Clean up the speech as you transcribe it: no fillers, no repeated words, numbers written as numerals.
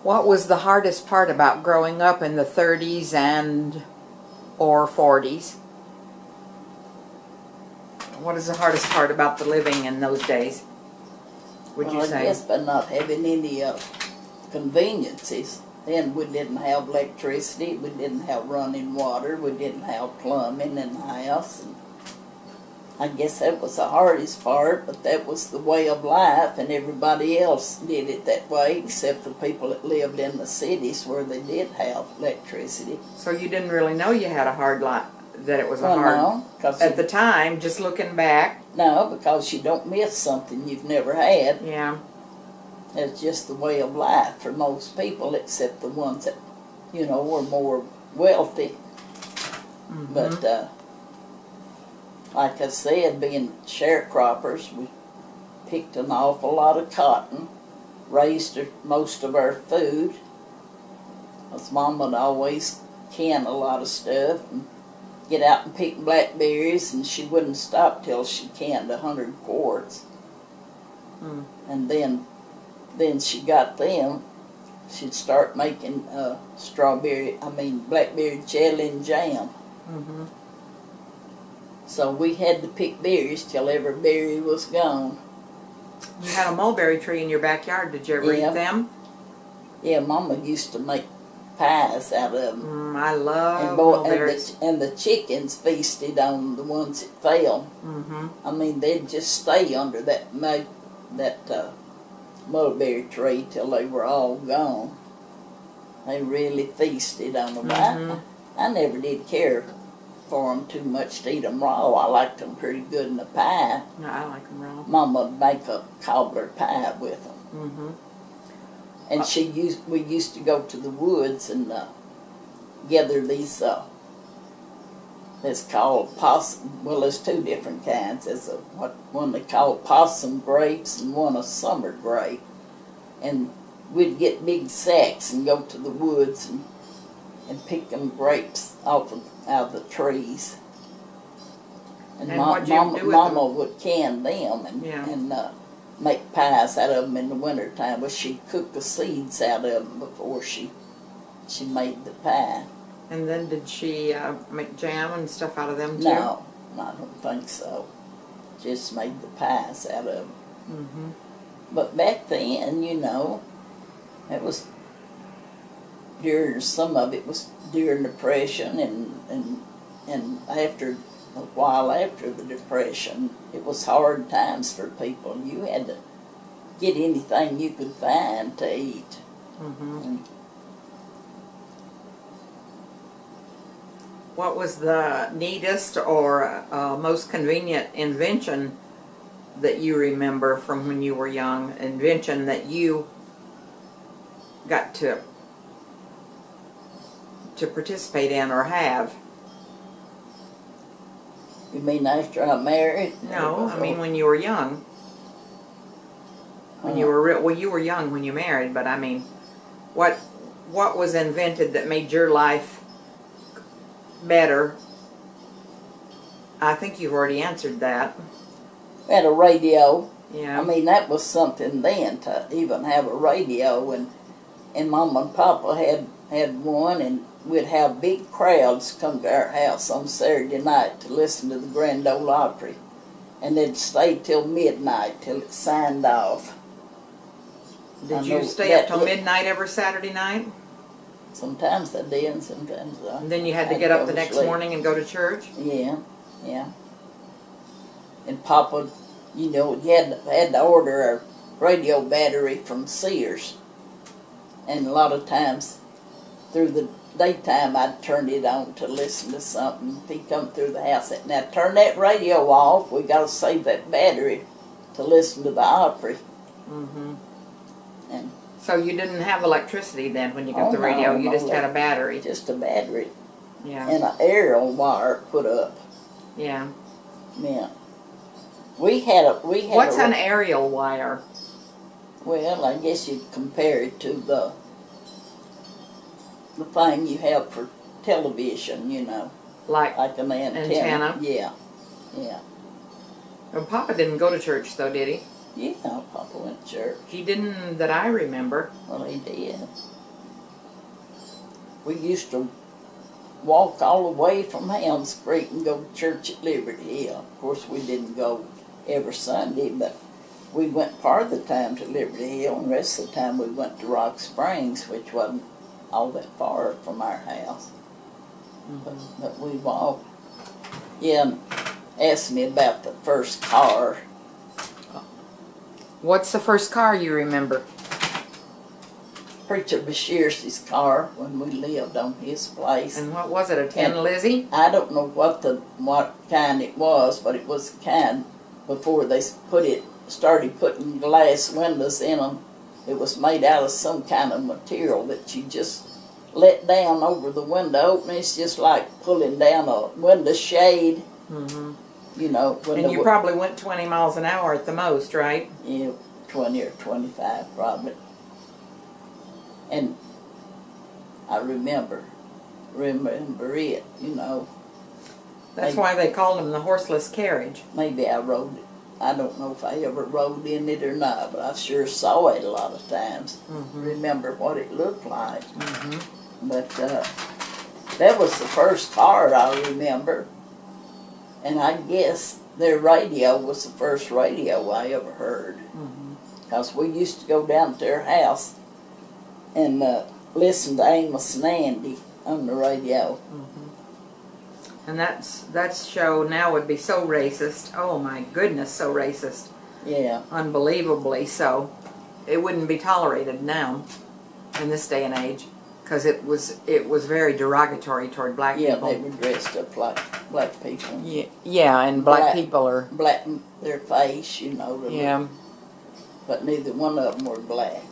What was the hardest part about growing up in the 30s and or 40s? What is the hardest part about the living in those days, would you say? I guess by not having any conveniences. Then we didn't have electricity, we didn't have running water, we didn't have plumbing in the house. And I guess that was the hardest part, but that was the way of life, and everybody else did it that way, except the people that lived in the cities where they did have electricity. So you didn't really know you had a hard life, that it was a Well, hard... no, 'cause at the time, just looking back. No, because you don't miss something you've never had. Yeah. It's just the way of life for most people, except the ones that, you know, were more wealthy. Mm-hmm. But, like I said, being sharecroppers, we picked an awful lot of cotton, raised most of our food. Because Mom would always can a lot of stuff and get out and pick blackberries, and she wouldn't stop till she canned 100 quarts. Mm. And then she got them, she'd start making blackberry jelly and jam. Mm-hmm. So we had to pick berries till every berry was gone. You had a mulberry tree in your backyard. Did you ever eat them? Yeah, Mama used to make pies out of them. I love mulberries. And the chickens feasted on the ones that fell. Mm-hmm. I mean, they'd just stay under that mulberry tree till they were all gone. They really feasted on them. Mm-hmm. I never did care for them too much to eat them raw. I liked them pretty good in a pie. No, I like them raw. Mama would make a cobbler pie with them. Mm-hmm. And we used to go to the woods and gather these, it's called possum, well there's two different kinds. There's one they call possum grapes and one a summer grape. And we'd get big sacks and go to the woods and pick them grapes out of the trees. And Mama would can them and make pies out of them in the wintertime. Well, she'd cook the seeds out of them before she made the pie. And then did she make jam and stuff out of them too? No, I don't think so. Just made the pies out of them. Mm-hmm. But back then, you know, it was some of it was during the Depression and after a while after the Depression, it was hard times for people. You had to get anything you could find to eat. Mm-hmm. What was the neatest or most convenient invention that you remember from when you were young? Invention that you got to participate in or have? You mean after I married? No, I mean when you were young. When you were you were young when you married, but I mean, what was invented that made your life better? I think you've already answered that. We had a radio. Yeah. I mean, that was something then to even have a radio, and Mama and Papa had one, and we'd have big crowds come to our house on Saturday night to listen to the Grand Ole Opry, and they'd stay till midnight till it signed off. Did you stay up till midnight every Saturday night? Sometimes I did, and sometimes I. And then you had to get up the next morning and go to church? Yeah, yeah. And Papa, you know, you had to order a radio battery from Sears. And a lot of times through the daytime I'd turn it on to listen to something. If he come through the house, now turn that radio off, we got to save that battery to listen to the Opry. Mm-hmm. And so you didn't have electricity then when you got the radio, you just had a battery? Just a battery. Yeah. And an aerial wire put up. Yeah. Yeah. We had What's an aerial wire? Well, I guess you'd compare it to the thing you have for television, you know. Like an antenna. Yeah. Yeah. Well, Papa didn't go to church though, did he? Yeah, Papa went to church. He didn't that I remember. Well, he did. We used to walk all the way from Helms Creek and go to church at Liberty Hill. Of course, we didn't go every Sunday, but we went part of the time to Liberty Hill, and the rest of the time we went to Rock Springs, which wasn't all that far from our house. But we walked. Yeah, and asked me about the first car. What's the first car you remember? Preacher Bashir's car when we lived on his place. And what was it, a Tin Lizzie? I don't know what kind it was, but it was the kind before they started putting glass windows in them. It was made out of some kind of material that you just let down over the window opening. It's just like pulling down a window shade. Mm-hmm. You know. And you probably went 20 miles an hour at the most, right? Yeah, 20 or 25 probably. And I remember it, you know. That's why they called him the horseless carriage. Maybe I rode it. I don't know if I ever rode in it or not, but I sure saw it a lot of times. Mm-hmm. Remember what it looked like. Mm-hmm. But that was the first car I remember. And I guess their radio was the first radio I ever heard. Because we used to go down to their house and listen to Amos and Andy on the radio. And that show now would be so racist. Oh my goodness, so racist. Yeah. Unbelievably so. It wouldn't be tolerated now in this day and age because it was very derogatory toward black Yeah, people. they were dressed up like black people. Yeah, and black people are black their face, you know. yeah. But neither one of them were black.